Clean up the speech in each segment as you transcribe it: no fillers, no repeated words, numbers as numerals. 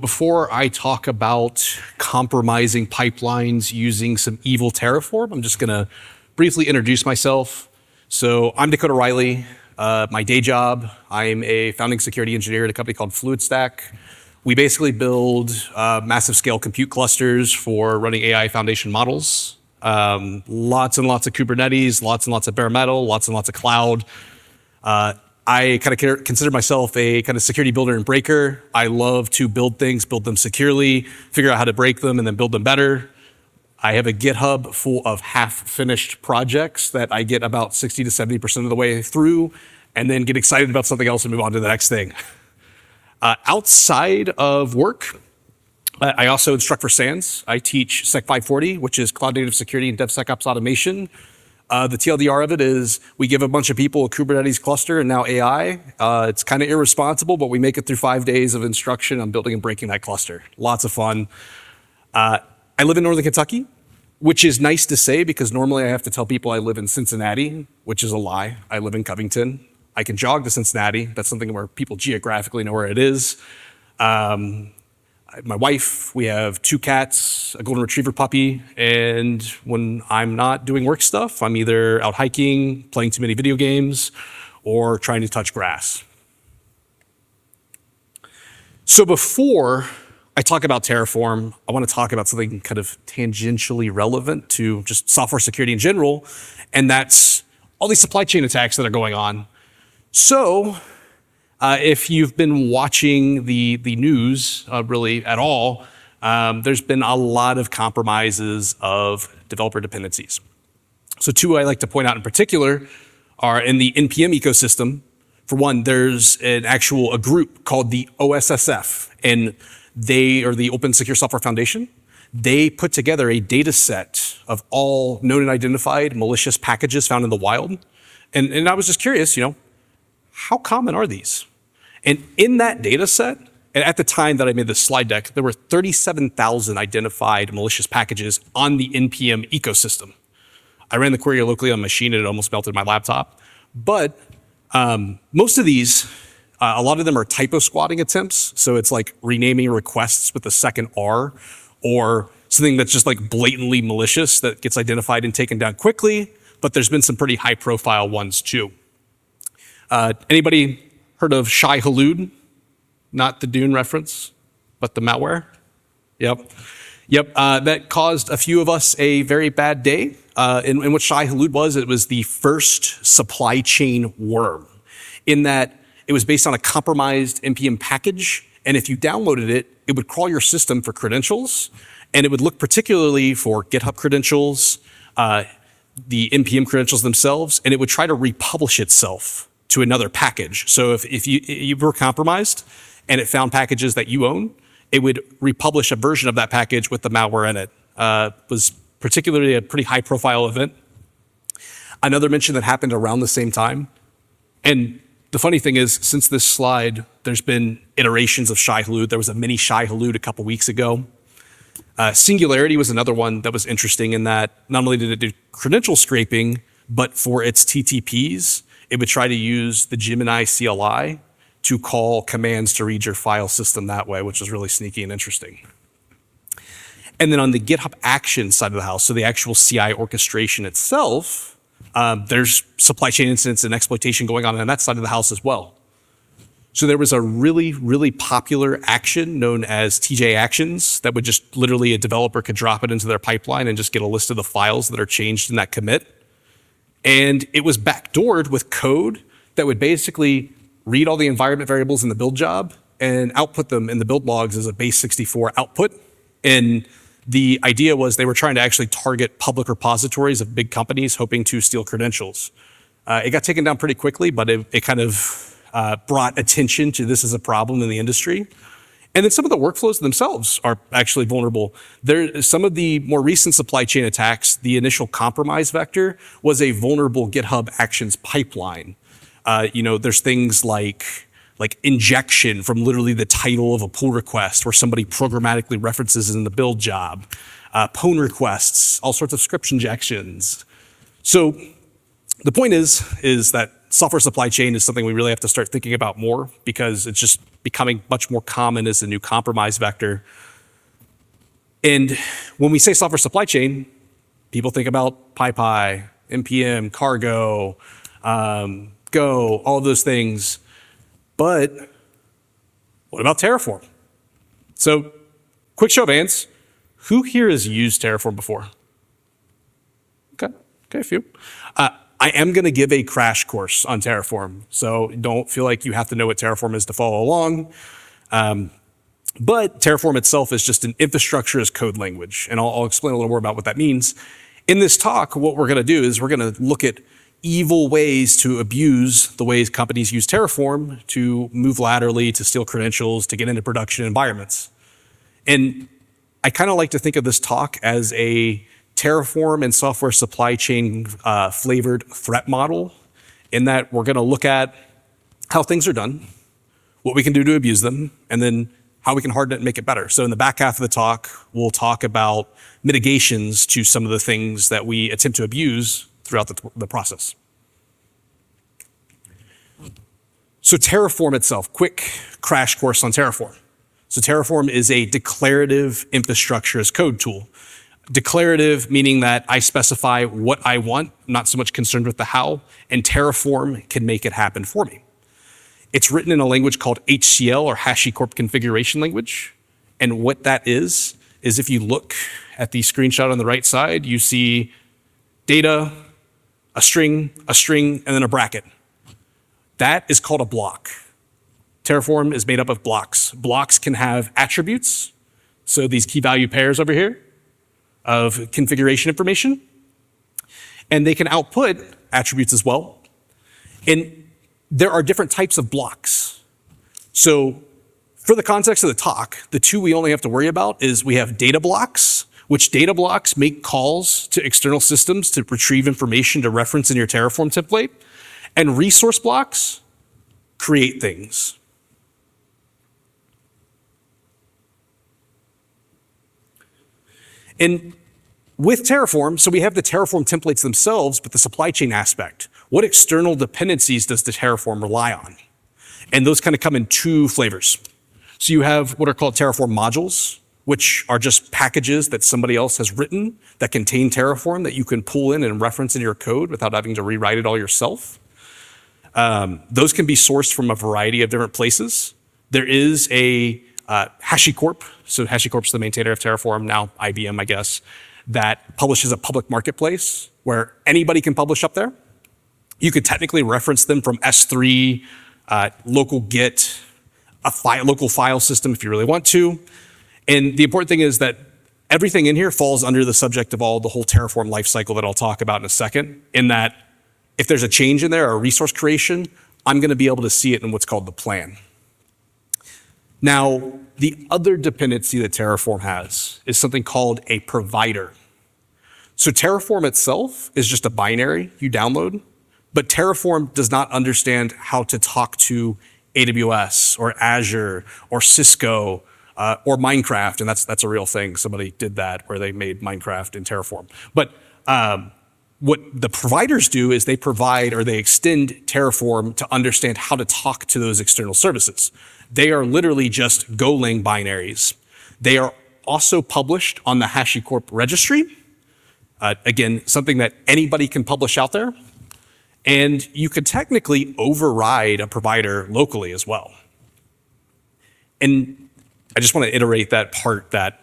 before I talk about compromising pipelines using some Evil Terraform, I'm just gonna briefly introduce myself. So I'm Dakota Riley. My day job, I'm a founding security engineer at a company called FluidStack. We basically build massive scale compute clusters for running AI foundation models. Lots and lots of Kubernetes, lots and lots of bare metal, lots and lots of cloud. I kind of consider myself a kind of security builder and breaker. I love to build things, build them securely, figure out how to break them, and then build them better. I have a GitHub full of half-finished projects that I get about 60 to 70% of the way through, and then get excited about something else and move on to the next thing. Outside of work, I also instruct for SANS. I teach Sec 540, which is Cloud Native Security and DevSecOps Automation. The TLDR of it is we give a bunch of people a Kubernetes cluster and now AI. It's kind of irresponsible, but we make it through 5 days of instruction on building and breaking that cluster. Lots of fun. I live in Northern Kentucky, which is nice to say because normally I have to tell people I live in Cincinnati, which is a lie. I live in Covington. I can jog to Cincinnati. That's something where people geographically know where it is. My wife, we have 2 cats, a golden retriever puppy, and when I'm not doing work stuff, I'm either out hiking, playing too many video games, or trying to touch grass. So before I talk about Terraform, I want to talk about something kind of tangentially relevant to just software security in general, and that's all these supply chain attacks that are going on. So, if you've been watching the news really at all, there's been a lot of compromises of developer dependencies. So 2 I like to point out in particular are in the NPM ecosystem. For one, there's a group called the OSSF, and they are the Open Secure Software Foundation. They put together a data set of all known and identified malicious packages found in the wild. And I was just curious, how common are these? And in that data set, and at the time that I made this slide deck, there were 37,000 identified malicious packages on the NPM ecosystem. I ran the query locally on a machine and it almost melted my laptop. But most of these, a lot of them are typo squatting attempts. So it's like renaming requests with the second R, or something that's just like blatantly malicious that gets identified and taken down quickly. But there's been some pretty high profile ones too. Anybody heard of Shai Hulud? Not the Dune reference, but the malware? Yep. That caused a few of us a very bad day. And what Shai Hulud was, it was the first supply chain worm, in that it was based on a compromised NPM package. And if you downloaded it, it would crawl your system for credentials. And it would look particularly for GitHub credentials, the NPM credentials themselves, and it would try to republish itself to another package. So if you were compromised and it found packages that you own, it would republish a version of that package with the malware in it. Was particularly a pretty high profile event. Another mention that happened around the same time. And the funny thing is, since this slide, there's been iterations of Shai Hulud. There was a mini Shai Hulud a couple weeks ago. Singularity was another one that was interesting in that not only did it do credential scraping, but for its TTPs, it would try to use the Gemini CLI to call commands to read your file system that way, which was really sneaky and interesting. And then on the GitHub Actions side of the house, so the actual CI orchestration itself, there's supply chain incidents and exploitation going on that side of the house as well. So there was a really, really popular action known as TJ Actions that would just literally, a developer could drop it into their pipeline and just get a list of the files that are changed in that commit. And it was backdoored with code that would basically read all the environment variables in the build job and output them in the build logs as a base 64 output. And the idea was they were trying to actually target public repositories of big companies hoping to steal credentials. It got taken down pretty quickly, but it kind of brought attention to this as a problem in the industry. And then some of the workflows themselves are actually vulnerable. Some of the more recent supply chain attacks, the initial compromise vector was a vulnerable GitHub Actions pipeline. There's things like injection from literally the title of a pull request where somebody programmatically references in the build job, pwn requests, all sorts of script injections. So the point is that Software supply chain is something we really have to start thinking about more because it's just becoming much more common as a new compromise vector. And when we say software supply chain, people think about PyPI, NPM, Cargo, Go, all of those things. But what about Terraform? So, quick show of hands. Who here has used Terraform before? Okay, a few. I am going to give a crash course on Terraform, so don't feel like you have to know what Terraform is to follow along. But Terraform itself is just an infrastructure as code language, and I'll explain a little more about what that means. In this talk, what we're going to do is we're going to look at evil ways to abuse the ways companies use Terraform to move laterally, to steal credentials, to get into production environments. And I kind of like to think of this talk as a Terraform and software supply chain flavored threat model, in that we're going to look at how things are done, what we can do to abuse them, and then how we can harden it and make it better. So in the back half of the talk, we'll talk about mitigations to some of the things that we attempt to abuse throughout the process. So Terraform itself, quick crash course on Terraform. So Terraform is a declarative infrastructure as code tool. Declarative meaning that I specify what I want, not so much concerned with the how, and Terraform can make it happen for me. It's written in a language called HCL, or HashiCorp Configuration Language. And what that is if you look at the screenshot on the right side, you see data, a string, and then a bracket. That is called a block. Terraform is made up of blocks. Blocks can have attributes, so these key value pairs over here of configuration information, and they can output attributes as well. And there are different types of blocks. So for the context of the talk, the two we only have to worry about is we have data blocks, which data blocks make calls to external systems to retrieve information to reference in your Terraform template, and resource blocks create things. And with Terraform, so we have the Terraform templates themselves, but the supply chain aspect. What external dependencies does the Terraform rely on? And those kind of come in two flavors. So you have what are called Terraform modules, which are just packages that somebody else has written that contain Terraform that you can pull in and reference in your code without having to rewrite it all yourself. Those can be sourced from a variety of different places. There is a HashiCorp, so HashiCorp is the maintainer of Terraform, now IBM, I guess, that publishes a public marketplace where anybody can publish up there. You could technically reference them from S3, local Git, local file system if you really want to. And the important thing is that everything in here falls under the subject of the whole Terraform lifecycle that I'll talk about in a second, in that if there's a change in there or a resource creation, I'm going to be able to see it in what's called the plan. Now, the other dependency that Terraform has is something called a provider. So Terraform itself is just a binary you download, but Terraform does not understand how to talk to AWS or Azure or Cisco or Minecraft, and that's a real thing. Somebody did that where they made Minecraft in Terraform. But what the providers do is they provide or they extend Terraform to understand how to talk to those external services. They are literally just Golang binaries. They are also published on the HashiCorp registry. Again, something that anybody can publish out there. And you could technically override a provider locally as well. And I just want to iterate that part that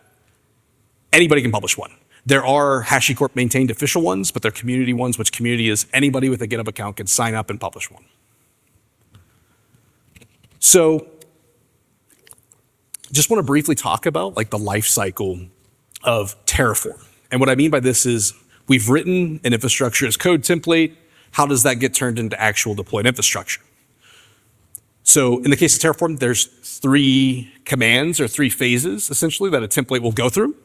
anybody can publish one. There are HashiCorp maintained official ones, but they're community ones, which community is anybody with a GitHub account can sign up and publish one. So just want to briefly talk about the life cycle of Terraform. And what I mean by this is we've written an infrastructure as code template. How does that get turned into actual deployed infrastructure? So in the case of Terraform, there's 3 commands or 3 phases essentially that a template will go through.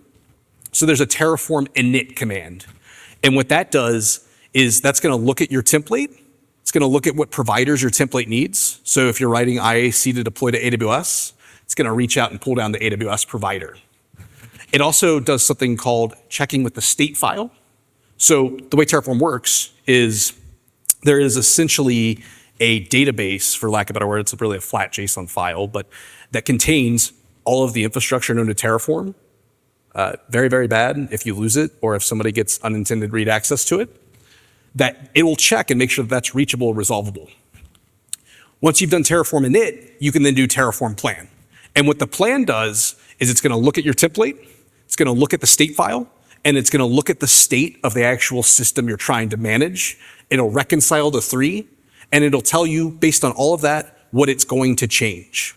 So there's a Terraform init command. And what that does is that's going to look at your template. It's going to look at what providers your template needs. So if you're writing IAC to deploy to AWS, it's going to reach out and pull down the AWS provider. It also does something called checking with the state file. So the way Terraform works is there is essentially a database, for lack of a better word, it's really a flat JSON file, but that contains all of the infrastructure known to Terraform. Very, very bad if you lose it or if somebody gets unintended read access to it, that it will check and make sure that that's reachable and resolvable. Once you've done Terraform init, you can then do Terraform plan. And what the plan does is it's going to look at your template, it's going to look at the state file, and it's going to look at the state of the actual system you're trying to manage. It'll reconcile the three, and it'll tell you, based on all of that, what it's going to change.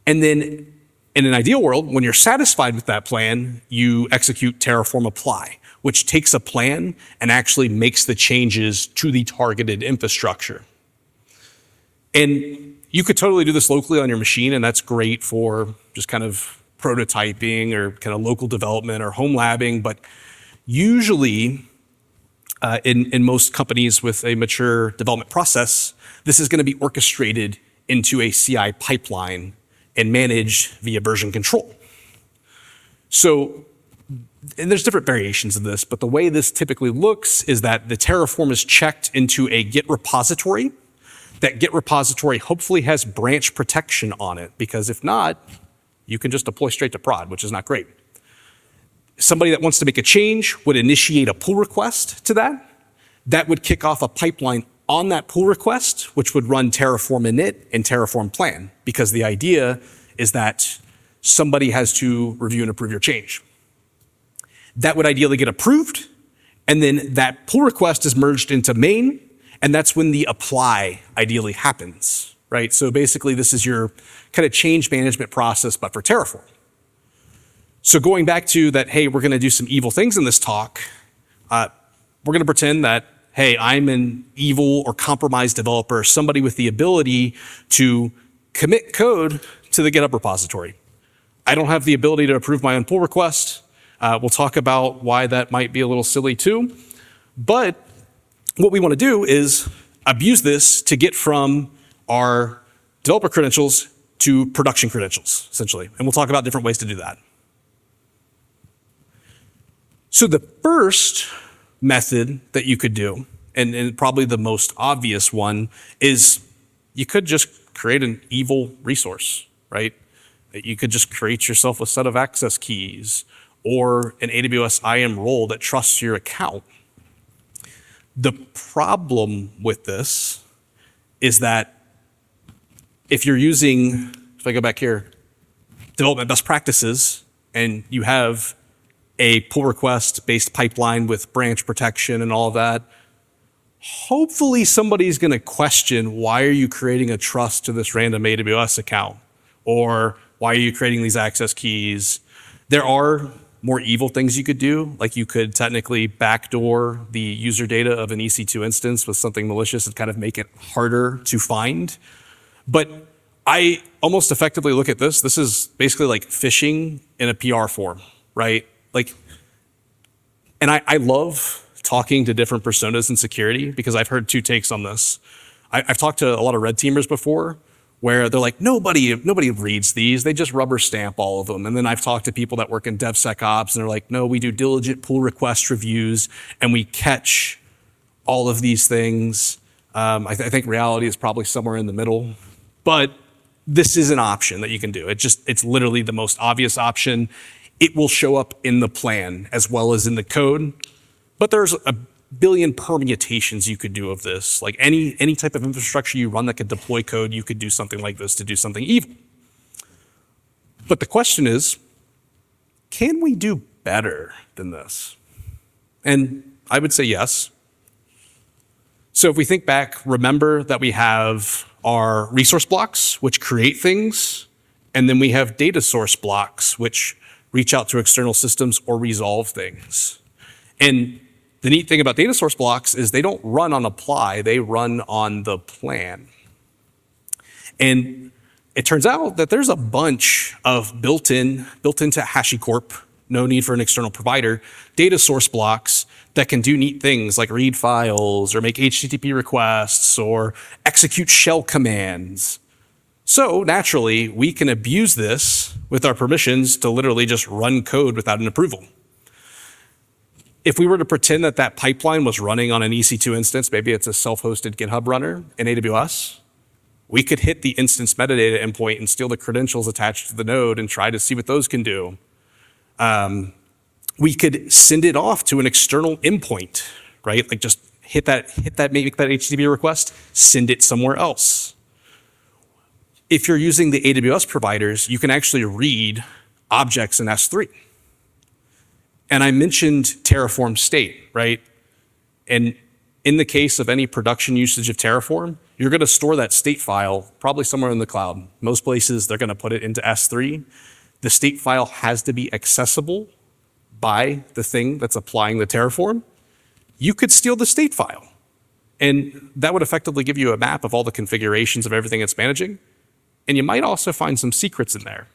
And then in an ideal world, when you're satisfied with that plan, you execute Terraform apply, which takes a plan and actually makes the changes to the targeted infrastructure. And you could totally do this locally on your machine, and that's great for just kind of prototyping or kind of local development or home labbing. But usually, in most companies with a mature development process, this is going to be orchestrated into a CI pipeline and managed via version control. So, and there's different variations of this, but the way this typically looks is that the Terraform is checked into a Git repository. That Git repository hopefully has branch protection on it, because if not, you can just deploy straight to prod, which is not great. Somebody that wants to make a change would initiate a pull request to that. That would kick off a pipeline on that pull request, which would run Terraform init and Terraform plan, because the idea is that somebody has to review and approve your change. That would ideally get approved, and then that pull request is merged into main, and that's when the apply ideally happens, right? So basically, this is your kind of change management process, but for Terraform. So going back to that, hey, we're going to do some evil things in this talk, we're going to pretend that, hey, I'm an evil or compromised developer, somebody with the ability to commit code to the GitHub repository. I don't have the ability to approve my own pull request. We'll talk about why that might be a little silly too. But what we want to do is abuse this to get from our developer credentials to production credentials, essentially. And we'll talk about different ways to do that. So the first method that you could do, and probably the most obvious one, is you could just create an evil resource, right? You could just create yourself a set of access keys or an AWS IAM role that trusts your account. The problem with this is that if you're using, if I go back here, development best practices, and you have a pull request based pipeline with branch protection and all of that, hopefully somebody's going to question, why are you creating a trust to this random AWS account? Or why are you creating these access keys? There are more evil things you could do, like you could technically backdoor the user data of an EC2 instance with something malicious and kind of make it harder to find. But I almost effectively look at this. This is basically like phishing in a PR form, right? Like, and I love talking to different personas in security because I've heard two takes on this. I've talked to a lot of red teamers before where they're like, nobody reads these. They just rubber stamp all of them. And then I've talked to people that work in DevSecOps and they're like, no, we do diligent pull request reviews and we catch all of these things. I think reality is probably somewhere in the middle, but this is an option that you can do. It's literally the most obvious option. It will show up in the plan as well as in the code, but there's a billion permutations you could do of this. Like any type of infrastructure you run that could deploy code, you could do something like this to do something evil. But the question is, can we do better than this? And I would say yes. So if we think back, remember that we have our resource blocks, which create things, and then we have data source blocks, which reach out to external systems or resolve things. And the neat thing about data source blocks is they don't run on apply, they run on the plan. And it turns out that there's a bunch of built-into HashiCorp, no need for an external provider, data source blocks that can do neat things like read files or make HTTP requests or execute shell commands. So naturally, we can abuse this with our permissions to literally just run code without an approval. If we were to pretend that that pipeline was running on an EC2 instance, maybe it's a self-hosted GitHub runner in AWS, we could hit the instance metadata endpoint and steal the credentials attached to the node and try to see what those can do. We could send it off to an external endpoint, right? Like just make that HTTP request, send it somewhere else. If you're using the AWS providers, you can actually read objects in S3. And I mentioned Terraform state, right? And in the case of any production usage of Terraform, you're going to store that state file probably somewhere in the cloud. Most places, they're going to put it into S3. The state file has to be accessible by the thing that's applying the Terraform. You could steal the state file. And that would effectively give you a map of all the configurations of everything it's managing. And you might also find some secrets in there.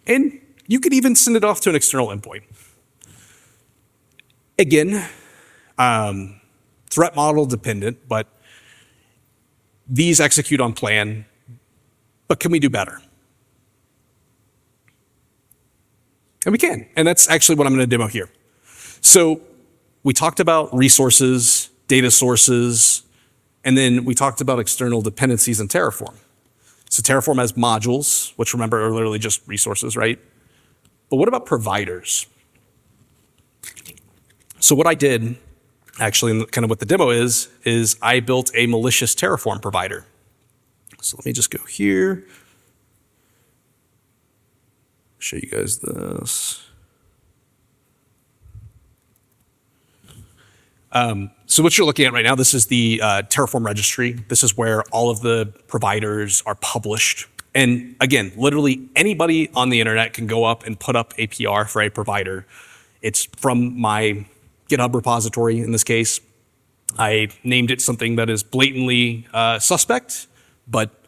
And you could even send it off to an external endpoint. Again, threat model dependent, but these execute on plan. But can we do better? And we can. And that's actually what I'm going to demo here. So we talked about resources, data sources, and then we talked about external dependencies in Terraform. So Terraform has modules, which remember are literally just resources, right? But what about providers? So what I did, actually, and kind of what the demo is I built a malicious Terraform provider. So let me just go here. Show you guys this. So what you're looking at right now, this is the Terraform registry. This is where all of the providers are published. And again, literally anybody on the internet can go up and put up a PR for a provider. It's from my GitHub repository in this case. I named it something that is blatantly suspect, but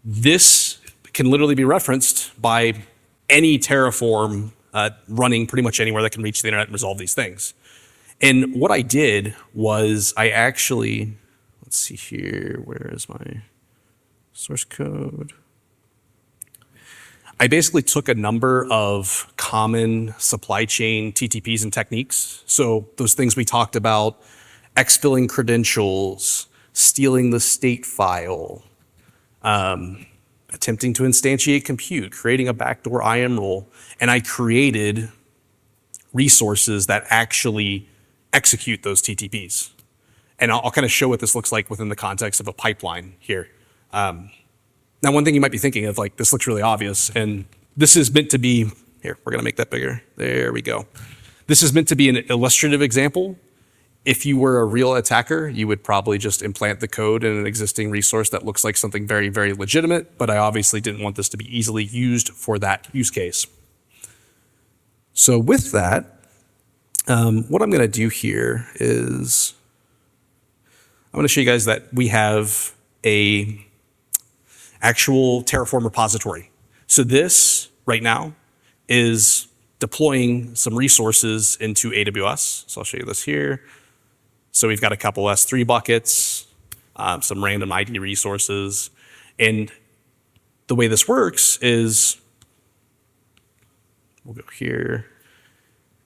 this can literally be referenced by any Terraform running pretty much anywhere that can reach the internet and resolve these things. And what I did was I actually, let's see here, where is my source code? I basically took a number of common supply chain TTPs and techniques. So those things we talked about, exfilling credentials, stealing the state file, attempting to instantiate compute, creating a backdoor IAM role, and I created resources that actually execute those TTPs. And I'll kind of show what this looks like within the context of a pipeline here. Now, one thing you might be thinking of, like, this looks really obvious, and this is meant to be, here, we're gonna make that bigger. There we go. This is meant to be an illustrative example. If you were a real attacker, you would probably just implant the code in an existing resource that looks like something very, very legitimate, but I obviously didn't want this to be easily used for that use case. So with that, what I'm gonna do here is, I'm gonna show you guys that we have a actual Terraform repository. So this, right now, is deploying some resources into AWS. So I'll show you this here. So we've got a couple S3 buckets, some random ID resources. And the way this works is, we'll go here.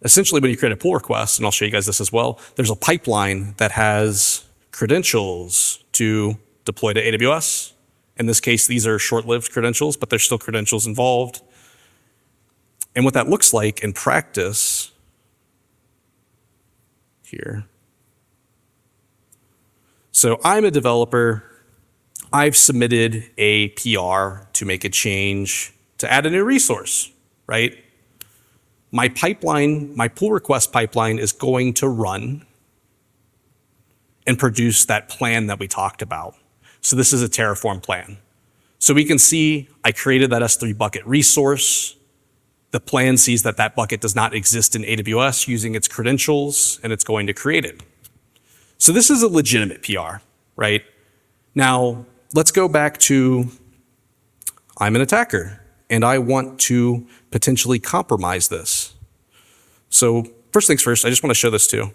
Essentially, when you create a pull request, and I'll show you guys this as well, there's a pipeline that has credentials to deploy to AWS. In this case, these are short-lived credentials, but there's still credentials involved. And what that looks like in practice here. So I'm a developer. I've submitted a PR to make a change to add a new resource, right? My pipeline, my pull request pipeline is going to run and produce that plan that we talked about. So this is a Terraform plan. So we can see I created that S3 bucket resource. The plan sees that that bucket does not exist in AWS using its credentials, and it's going to create it. So this is a legitimate PR, right? Now, let's go back to, I'm an attacker, and I want to potentially compromise this. So first things first, I just want to show this too.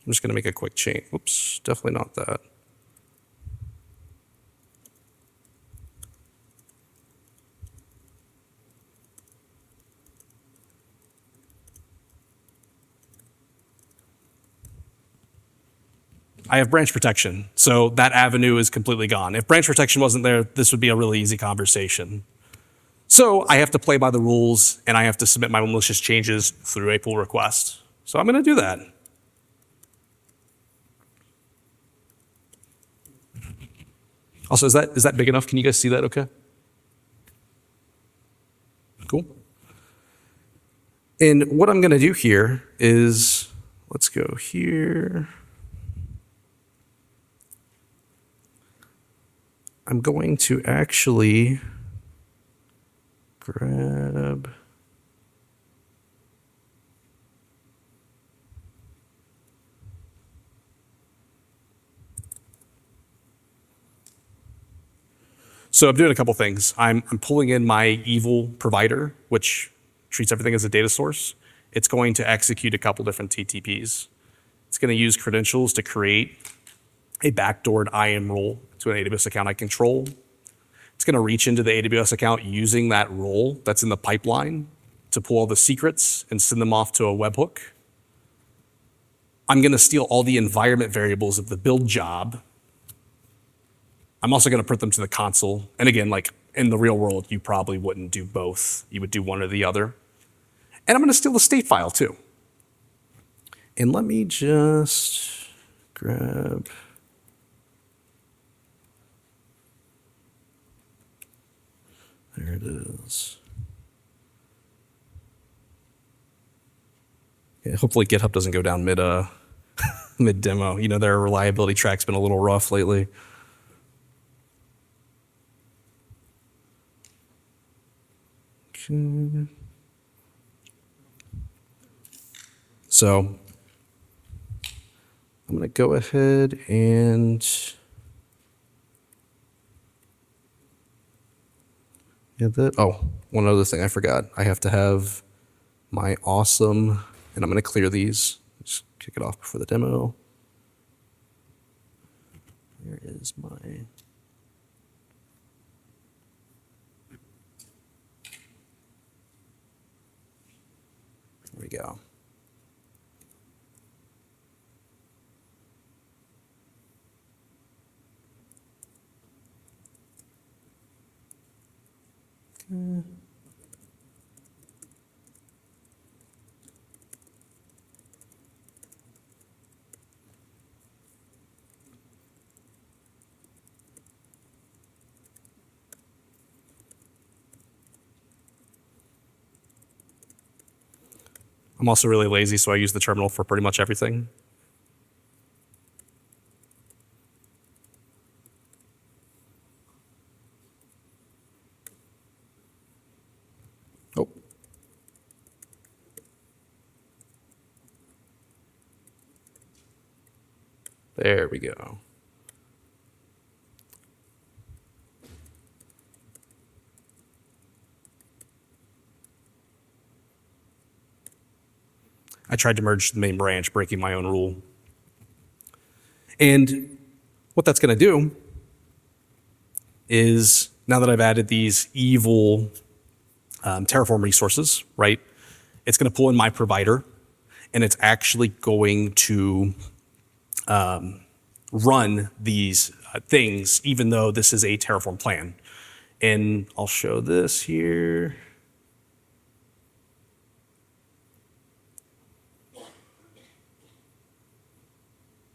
I'm just going to make a quick change. Oops, definitely not that. I have branch protection, so that avenue is completely gone. If branch protection wasn't there, this would be a really easy conversation. So I have to play by the rules, and I have to submit my malicious changes through a pull request. So I'm going to do that. Also, is that big enough? Can you guys see that okay? Cool. And what I'm going to do here is, let's go here. I'm going to actually grab So I'm doing a couple things. I'm pulling in my evil provider, which treats everything as a data source. It's going to execute a couple different TTPs. It's going to use credentials to create a backdoored IAM role to an AWS account I control. It's going to reach into the AWS account using that role that's in the pipeline to pull all the secrets and send them off to a webhook. I'm going to steal all the environment variables of the build job. I'm also going to put them to the console. And again, like in the real world, you probably wouldn't do both. You would do one or the other. And I'm going to steal the state file too. And let me just grab. There it is. Yeah, hopefully GitHub doesn't go down mid demo. You know, their reliability track's been a little rough lately. Okay. So I'm going to go ahead and one other thing I forgot. I have to have my awesome, and I'm going to clear these. Just kick it off before the demo. Where is my... There we go. Okay. I'm also really lazy, so I use the terminal for pretty much everything. Oh. There we go. I tried to merge the main branch, breaking my own rule. And what that's going to do is, now that I've added these evil Terraform resources, right, it's going to pull in my provider, and it's actually going to run these things, even though this is a Terraform plan. And I'll show this here.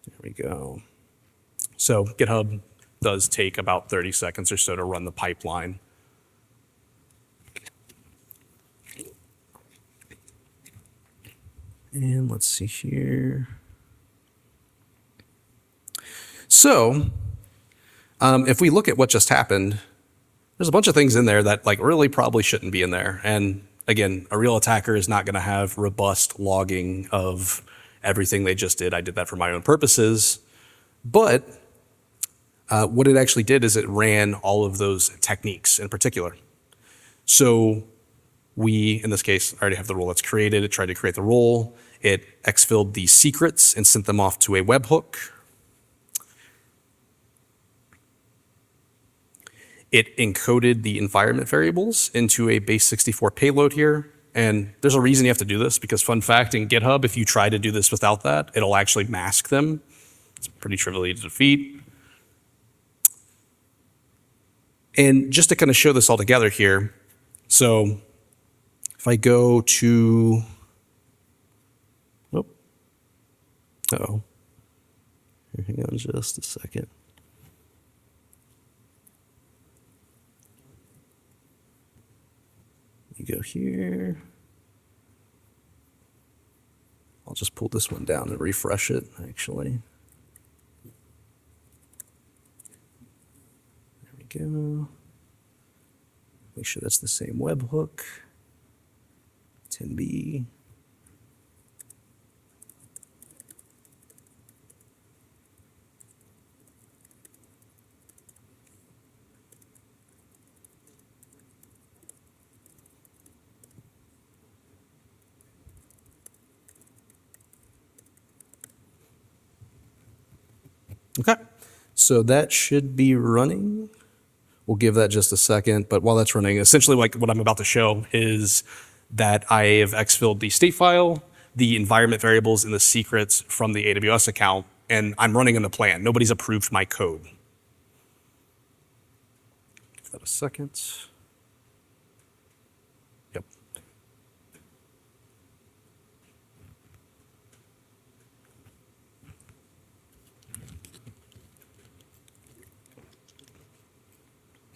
There we go. So GitHub does take about 30 seconds or so to run the pipeline. And let's see here. So if we look at what just happened, there's a bunch of things in there that like really probably shouldn't be in there. And again, a real attacker is not going to have robust logging of everything they just did. I did that for my own purposes. But what it actually did is it ran all of those techniques in particular. So we, in this case, I already have the role that's created. It tried to create the role. It exfilled the secrets and sent them off to a webhook. It encoded the environment variables into a base64 payload here. And there's a reason you have to do this, because fun fact, in GitHub, if you try to do this without that, it'll actually mask them It's pretty trivially to defeat. And just to kind of show this all together here, so if I go to, oh, uh-oh, hang on just a second. You go here. I'll just pull this one down and refresh it, actually. There we go. Make sure that's the same webhook. 10B. Okay, so that should be running. We'll give that just a second, but while that's running, essentially like what I'm about to show is that I have exfilled the state file, the environment variables, and the secrets from the AWS account, and I'm running in the plan. Nobody's approved my code. Give that a second. Yep.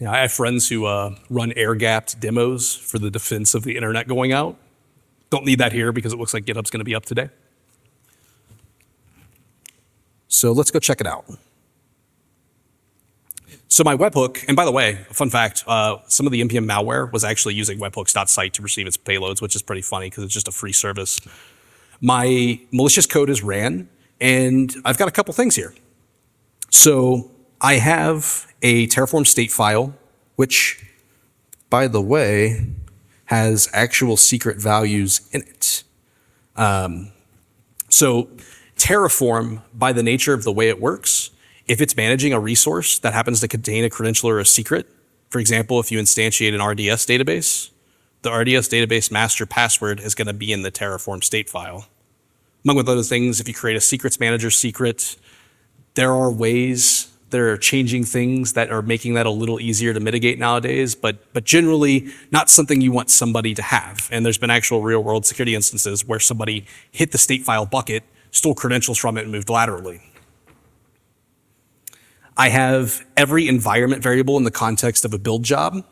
Yeah, I have friends who run air-gapped demos for the defense of the internet going out. Don't need that here because it looks like GitHub's going to be up today. So let's go check it out. So my webhook, and by the way, fun fact, some of the NPM malware was actually using webhooks.site to receive its payloads, which is pretty funny because it's just a free service. My malicious code is ran, and I've got a couple things here. So I have a Terraform state file, which, by the way, has actual secret values in it. So Terraform, by the nature of the way it works, if it's managing a resource that happens to contain a credential or a secret, for example, if you instantiate an RDS database, the RDS database master password is going to be in the Terraform state file. Among other things, if you create a secrets manager secret, there are ways, there are changing things that are making that a little easier to mitigate nowadays, but generally not something you want somebody to have. And there's been actual real world security instances where somebody hit the state file bucket, stole credentials from it, and moved laterally. I have every environment variable in the context of a build job.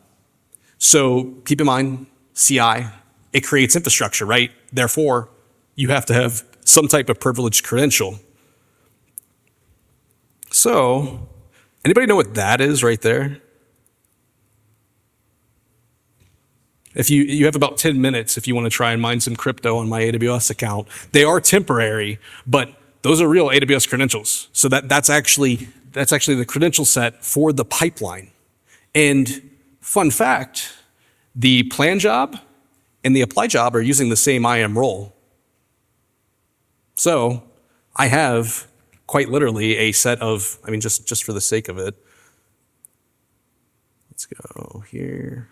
So keep in mind, CI, it creates infrastructure, right? Therefore, you have to have some type of privileged credential. So, anybody know what that is right there? If you have about 10 minutes if you want to try and mine some crypto on my AWS account. They are temporary, but those are real AWS credentials. So that's actually the credential set for the pipeline. And fun fact, the plan job and the apply job are using the same IAM role. So I have quite literally a set of, I mean, just for the sake of it, let's go here.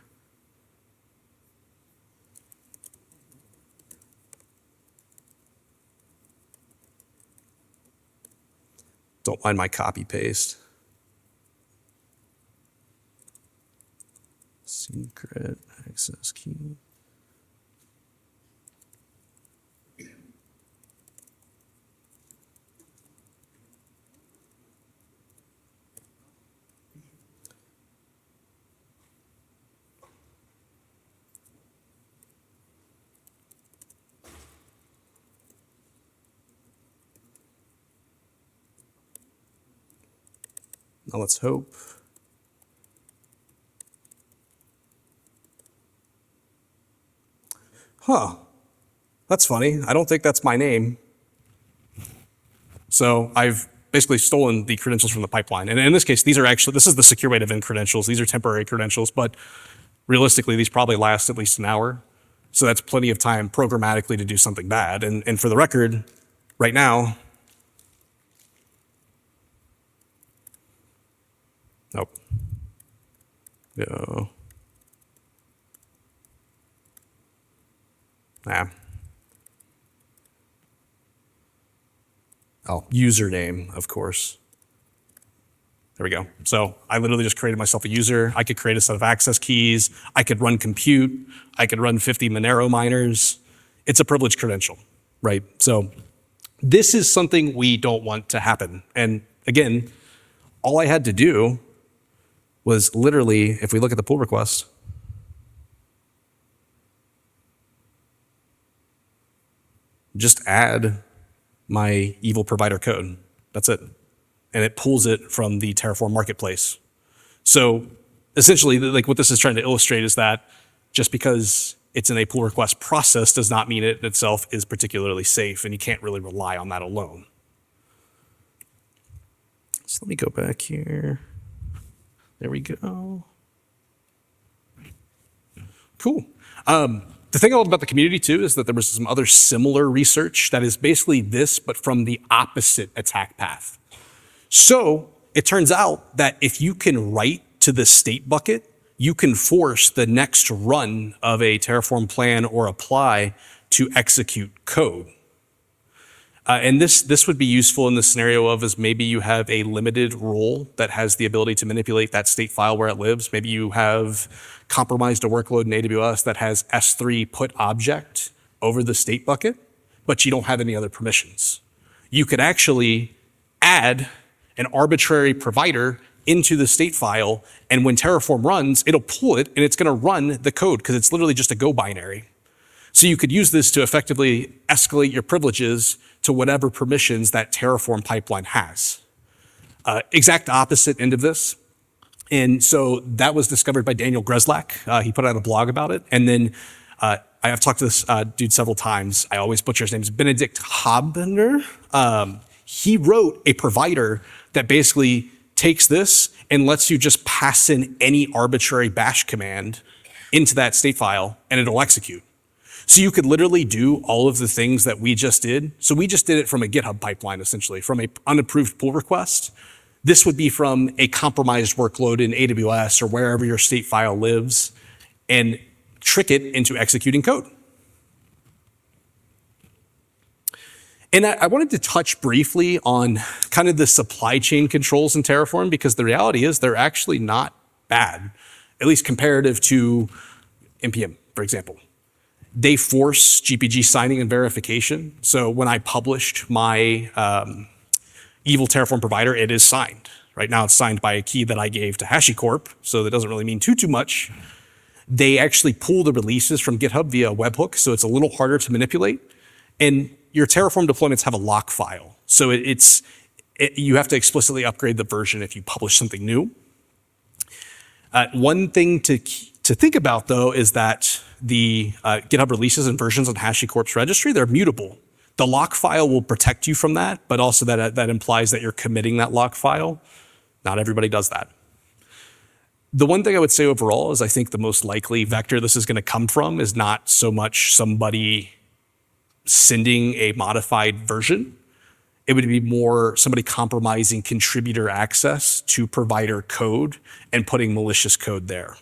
Don't mind my copy paste. Secret access key. Now let's hope. Huh, that's funny. I don't think that's my name. So I've basically stolen the credentials from the pipeline. And in this case, this is the secure way to vend credentials. These are temporary credentials, but realistically, these probably last at least an hour. So that's plenty of time programmatically to do something bad. And for the record, right now, nope. Go. Nah. username, of course. There we go. So I literally just created myself a user. I could create a set of access keys. I could run compute. I could run 50 Monero miners. It's a privileged credential, right? So this is something we don't want to happen. And again, all I had to do was literally, if we look at the pull request, just add my evil provider code. That's it. And it pulls it from the Terraform marketplace. So essentially, like what this is trying to illustrate is that just because it's in a pull request process does not mean it itself is particularly safe, and you can't really rely on that alone. So let me go back here. There we go. Cool. The thing I love about the community too is that there was some other similar research that is basically this, but from the opposite attack path. So it turns out that if you can write to the state bucket, you can force the next run of a Terraform plan or apply to execute code. And this would be useful in the scenario of is maybe you have a limited role that has the ability to manipulate that state file where it lives. Maybe you have compromised a workload in AWS that has S3 put object over the state bucket, but you don't have any other permissions. You could actually add an arbitrary provider into the state file, and when Terraform runs, it'll pull it and it's gonna run the code because it's literally just a Go binary. So you could use this to effectively escalate your privileges to whatever permissions that Terraform pipeline has. Exact opposite end of this. And so that was discovered by Daniel Greslak. He put out a blog about it. And then I have talked to this dude several times. I always butcher his name. It's Benedict Habner. He wrote a provider that basically takes this and lets you just pass in any arbitrary bash command into that state file and it'll execute. So you could literally do all of the things that we just did. So we just did it from a GitHub pipeline, essentially, from an unapproved pull request. This would be from a compromised workload in AWS or wherever your state file lives, and trick it into executing code. And I wanted to touch briefly on kind of the supply chain controls in Terraform, because the reality is they're actually not bad, at least comparative to NPM, for example. They force GPG signing and verification. So when I published my Evil Terraform provider, it is signed. Right now it's signed by a key that I gave to HashiCorp, so that doesn't really mean too much. They actually pull the releases from GitHub via a webhook, so it's a little harder to manipulate. And your Terraform deployments have a lock file. So you have to explicitly upgrade the version if you publish something new. One thing to think about, though, is that the GitHub releases and versions on HashiCorp's registry, they're mutable. The lock file will protect you from that, but also that implies that you're committing that lock file. Not everybody does that. The one thing I would say overall is I think the most likely vector this is going to come from is not so much somebody sending a modified version. It would be more somebody compromising contributor access to provider code and putting malicious code there.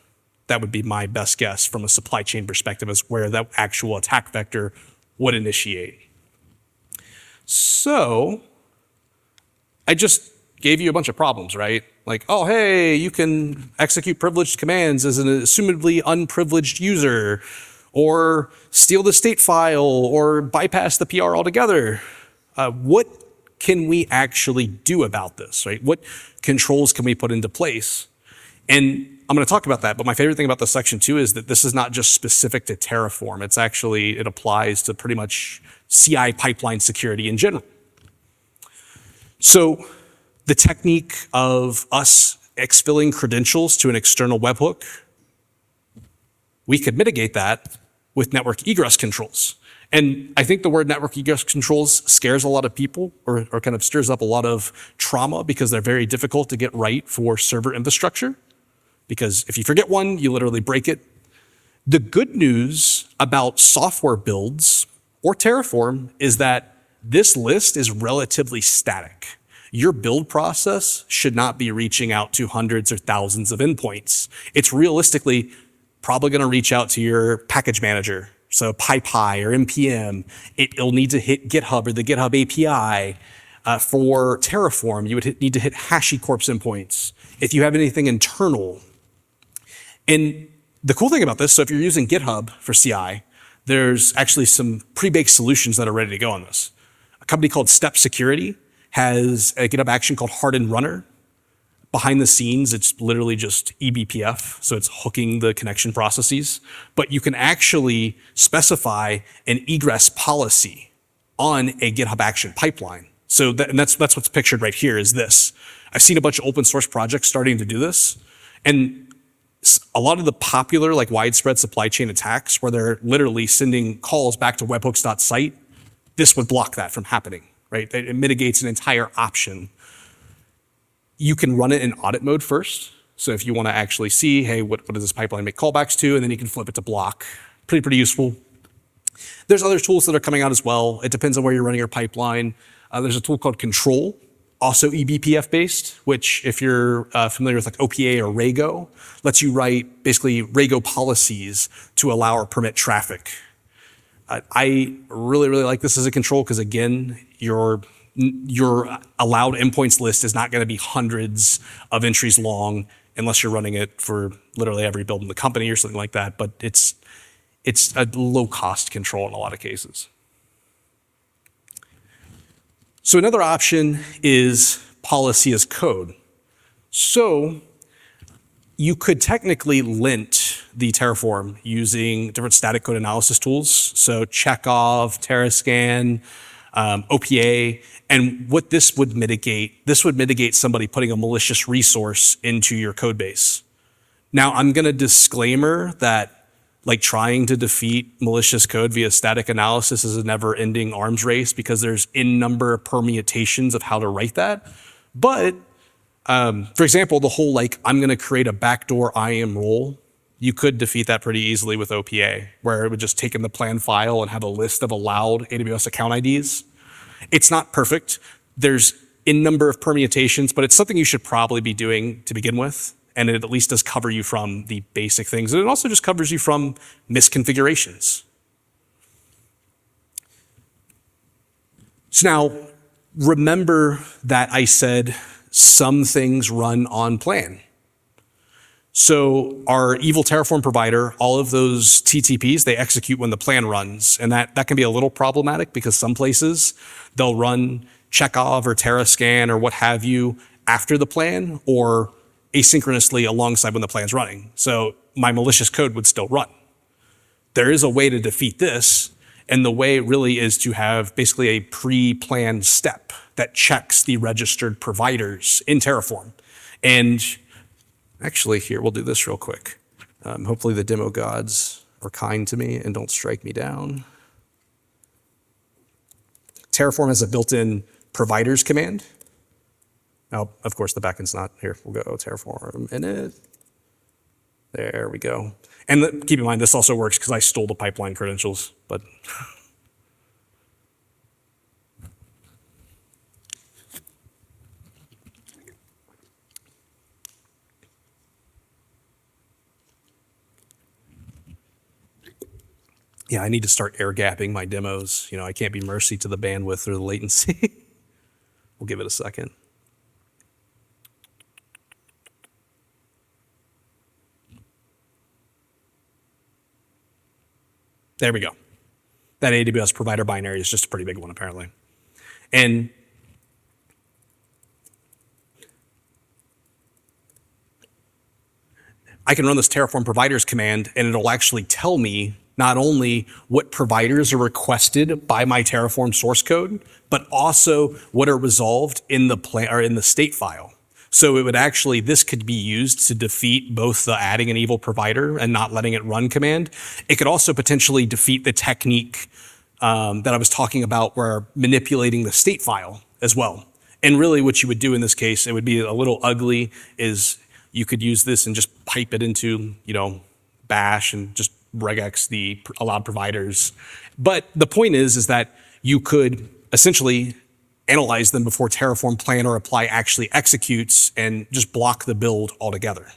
That would be my best guess from a supply chain perspective as where that actual attack vector would initiate. So I just gave you a bunch of problems, right? Like, oh, hey, you can execute privileged commands as an assumedly unprivileged user, or steal the state file, or bypass the PR altogether. What can we actually do about this, right? What controls can we put into place? And I'm going to talk about that, but my favorite thing about this section too is that this is not just specific to Terraform. It applies to pretty much CI pipeline security in general. So the technique of us exfilling credentials to an external webhook, we could mitigate that with network egress controls. And I think the word network egress controls scares a lot of people or kind of stirs up a lot of trauma because they're very difficult to get right for server infrastructure. Because if you forget one, you literally break it. The good news about software builds or Terraform is that this list is relatively static. Your build process should not be reaching out to hundreds or thousands of endpoints. It's realistically probably going to reach out to your package manager. So PyPI or NPM, it'll need to hit GitHub or the GitHub API. For Terraform, you would need to hit HashiCorp's endpoints. If you have anything internal, and the cool thing about this, so if you're using GitHub for CI, there's actually some pre-baked solutions that are ready to go on this. A company called Step Security has a GitHub action called Hardened Runner. Behind the scenes, it's literally just eBPF, so it's hooking the connection processes. But you can actually specify an egress policy on a GitHub action pipeline. So that's what's pictured right here is this. I've seen a bunch of open source projects starting to do this. And a lot of the popular, like widespread supply chain attacks where they're literally sending calls back to webhooks.site, this would block that from happening, right? It mitigates an entire option. You can run it in audit mode first. So if you want to actually see, hey, what does this pipeline make callbacks to? And then you can flip it to block. Pretty useful. There's other tools that are coming out as well. It depends on where you're running your pipeline. There's a tool called Control, also eBPF based, which if you're familiar with like OPA or Rego, lets you write basically Rego policies to allow or permit traffic. I really like this as a control because again, your allowed endpoints list is not going to be hundreds of entries long unless you're running it for literally every build in the company or something like that. But it's a low cost control in a lot of cases. So another option is policy as code. So you could technically lint the Terraform using different static code analysis tools. So Chekhov, Terrascan, OPA, and what this would mitigate somebody putting a malicious resource into your code base. Now I'm gonna disclaimer that like trying to defeat malicious code via static analysis is a never ending arms race because there's n number of permutations of how to write that. But for example, the whole like, I'm gonna create a backdoor IAM role, you could defeat that pretty easily with OPA, where it would just take in the plan file and have a list of allowed AWS account IDs. It's not perfect. There's n number of permutations, but it's something you should probably be doing to begin with. And it at least does cover you from the basic things. And it also just covers you from misconfigurations. So now, remember that I said some things run on plan. So our Evil Terraform provider, all of those TTPs, they execute when the plan runs. And that can be a little problematic because some places they'll run Chekhov or Terrascan or what have you after the plan or asynchronously alongside when the plan's running. So my malicious code would still run. There is a way to defeat this, and the way really is to have basically a pre-planned step that checks the registered providers in Terraform. And actually here, we'll do this real quick. Hopefully the demo gods are kind to me and don't strike me down. Terraform has a built-in providers command. Now, of course, the backend's not here. We'll go Terraform init. There we go. And keep in mind, this also works because I stole the pipeline credentials, but. Yeah, I need to start air gapping my demos. You know, I can't be mercy to the bandwidth or the latency. We'll give it a second. There we go. That AWS provider binary is just a pretty big one, apparently. And I can run this Terraform providers command, and it'll actually tell me not only what providers are requested by my Terraform source code, but also what are resolved in the plan or in the state file. So it would actually, this could be used to defeat both the adding an evil provider and not letting it run command. It could also potentially defeat the technique that I was talking about where manipulating the state file as well. And really what you would do in this case, it would be a little ugly, is you could use this and just pipe it into, you know, bash and just regex the allowed providers. But the point is that you could essentially analyze them before Terraform plan or apply actually executes and just block the build altogether.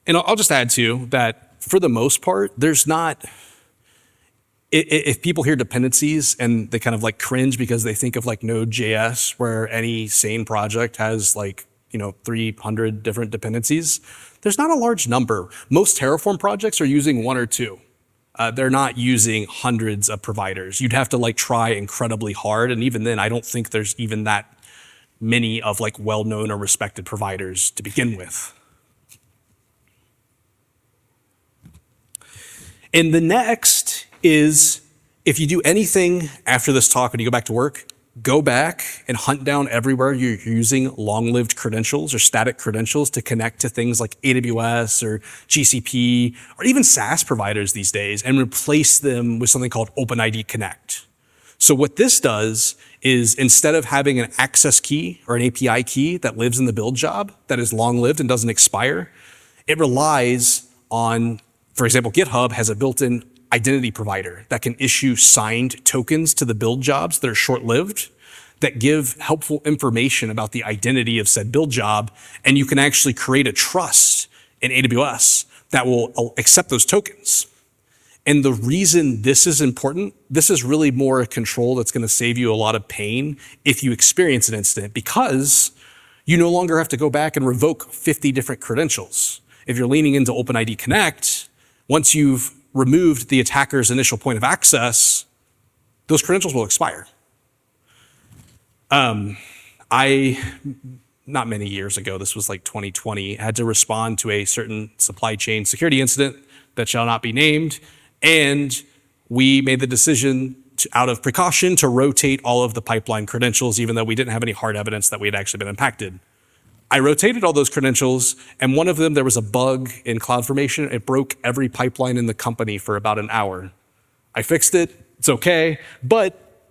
And I'll just add too that For the most part, there's not, if people hear dependencies and they kind of like cringe because they think of like Node.js, where any sane project has like, 300 different dependencies, there's not a large number. Most Terraform projects are using one or two. They're not using hundreds of providers. You'd have to like try incredibly hard. And even then, I don't think there's even that many of like well-known or respected providers to begin with. And the next is, if you do anything after this talk, when you go back to work, go back and hunt down everywhere you're using long-lived credentials or static credentials to connect to things like AWS or GCP or even SaaS providers these days, and replace them with something called OpenID Connect. So what this does is, instead of having an access key or an API key that lives in the build job that is long-lived and doesn't expire, it relies on, for example, GitHub has a built-in identity provider that can issue signed tokens to the build jobs that are short-lived, that give helpful information about the identity of said build job, and you can actually create a trust in AWS that will accept those tokens. And the reason this is important, this is really more a control that's going to save you a lot of pain if you experience an incident, because you no longer have to go back and revoke 50 different credentials. If you're leaning into OpenID Connect, once you've removed the attacker's initial point of access, those credentials will expire. Not many years ago, this was like 2020, had to respond to a certain supply chain security incident that shall not be named. And we made the decision out of precaution to rotate all of the pipeline credentials, even though we didn't have any hard evidence that we had actually been impacted. I rotated all those credentials, and one of them, there was a bug in CloudFormation. It broke every pipeline in the company for about an hour. I fixed it, it's okay, but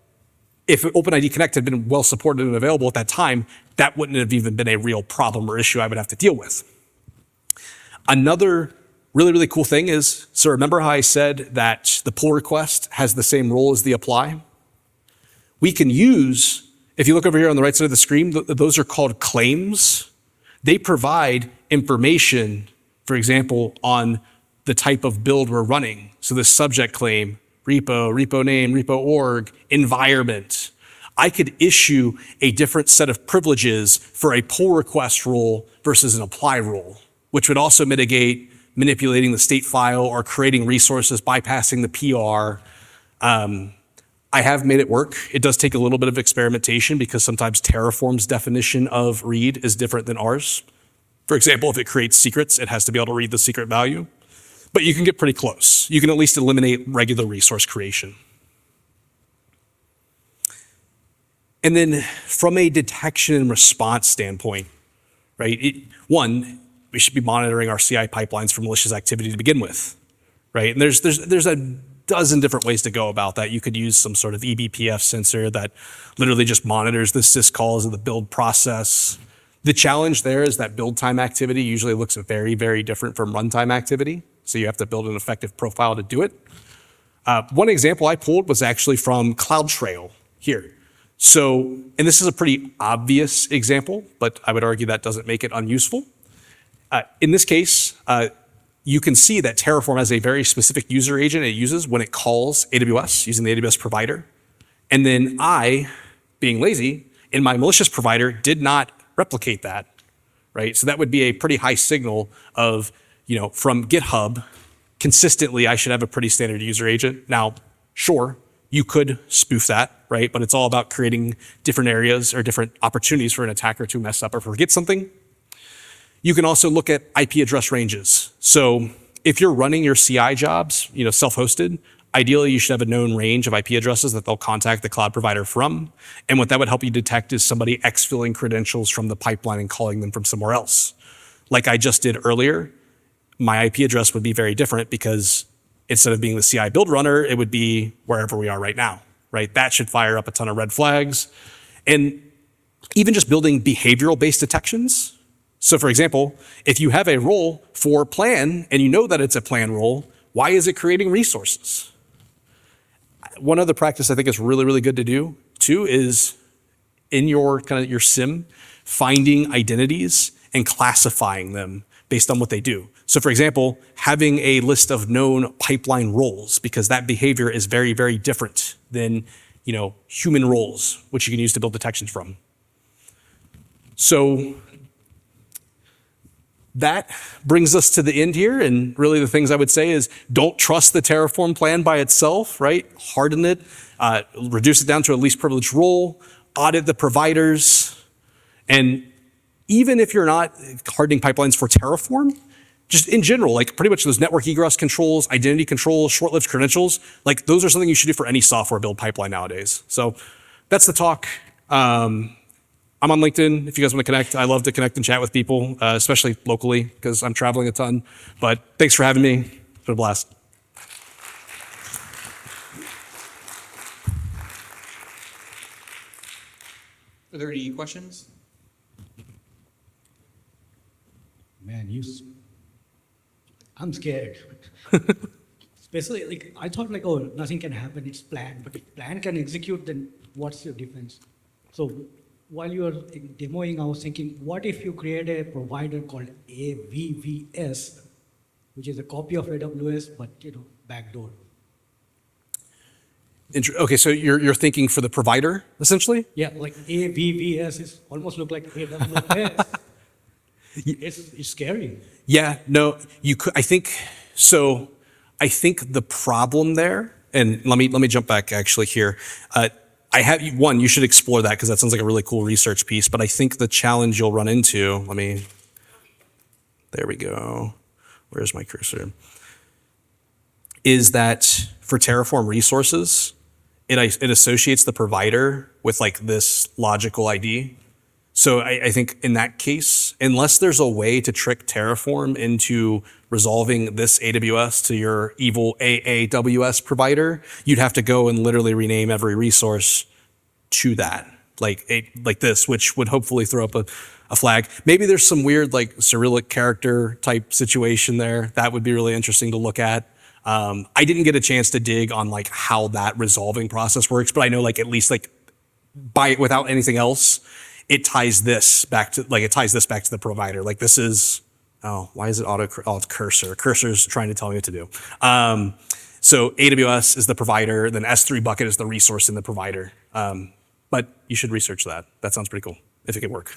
if OpenID Connect had been well supported and available at that time, that wouldn't have even been a real problem or issue I would have to deal with. Another really, really cool thing is, so remember how I said that the pull request has the same role as the apply? We can use, if you look over here on the right side of the screen, those are called claims. They provide information, for example, on the type of build we're running. So the subject claim, repo, repo name, repo org, environment. I could issue a different set of privileges for a pull request rule versus an apply rule, which would also mitigate manipulating the state file or creating resources, bypassing the PR. I have made it work. It does take a little bit of experimentation because sometimes Terraform's definition of read is different than ours. For example, if it creates secrets, it has to be able to read the secret value. But you can get pretty close. You can at least eliminate regular resource creation. And then from a detection and response standpoint, right? One, we should be monitoring our CI pipelines for malicious activity to begin with, right? And there's a dozen different ways to go about that. You could use some sort of eBPF sensor that literally just monitors the syscalls of the build process. The challenge there is that build time activity usually looks very, very different from runtime activity. So you have to build an effective profile to do it. One example I pulled was actually from CloudTrail here. So, and this is a pretty obvious example, but I would argue that doesn't make it unuseful. In this case, you can see that Terraform has a very specific user agent it uses when it calls AWS using the AWS provider. And then I, being lazy, in my malicious provider did not replicate that, right? So that would be a pretty high signal of, from GitHub, consistently I should have a pretty standard user agent. Now, sure, you could spoof that, right? But it's all about creating different areas or different opportunities for an attacker to mess up or forget something. You can also look at IP address ranges. So if you're running your CI jobs, self-hosted, ideally you should have a known range of IP addresses that they'll contact the cloud provider from. And what that would help you detect is somebody exfilling credentials from the pipeline and calling them from somewhere else. Like I just did earlier, my IP address would be very different because instead of being the CI build runner, it would be wherever we are right now, right? That should fire up a ton of red flags. And even just building behavioral-based detections. So for example, if you have a role for plan and you know that it's a plan role, why is it creating resources? One other practice I think is really, really good to do too is in your SIM, finding identities and classifying them based on what they do. So for example, having a list of known pipeline roles, because that behavior is very, very different than human roles, which you can use to build detections from. So that brings us to the end here, and really the things I would say is don't trust the Terraform plan by itself, right? Harden it, reduce it down to a least privileged role, audit the providers, and even if you're not hardening pipelines for Terraform, just in general, like pretty much those network egress controls, identity controls, short-lived credentials, like those are something you should do for any software build pipeline nowadays. So that's the talk. I'm on LinkedIn if you guys want to connect. I love to connect and chat with people, especially locally because I'm traveling a ton. But thanks for having me. It's been a blast. Are there any questions? Man, I'm scared. Especially, like, I thought, like, oh, nothing can happen, it's planned. But if plan can execute, then what's your defense? So while you were demoing, I was thinking, what if you create a provider called AVVS, which is a copy of AWS, but, backdoor? Okay, so you're thinking for the provider, essentially? Yeah, like AVVS is almost look like AWS. It's scary. Yeah, no, you could. I think so. I think the problem there, and let me jump back actually here. I have one. You should explore that because that sounds like a really cool research piece. But I think the challenge you'll run into. There we go. Where's my cursor? Is that for Terraform resources, it associates the provider with like this logical ID. So I think in that case, unless there's a way to trick Terraform into resolving this AWS to your evil AAWS provider, you'd have to go and literally rename every resource to that, like this, which would hopefully throw up a flag. Maybe there's some weird like Cyrillic character type situation there. That would be really interesting to look at. I didn't get a chance to dig on like how that resolving process works, but I know like at least like without anything else, it ties this back to the provider. Like this is, why is it it's cursor? Cursor's trying to tell me what to do. So AWS is the provider, then S3 bucket is the resource in the provider. But you should research that. That sounds pretty cool, if it could work.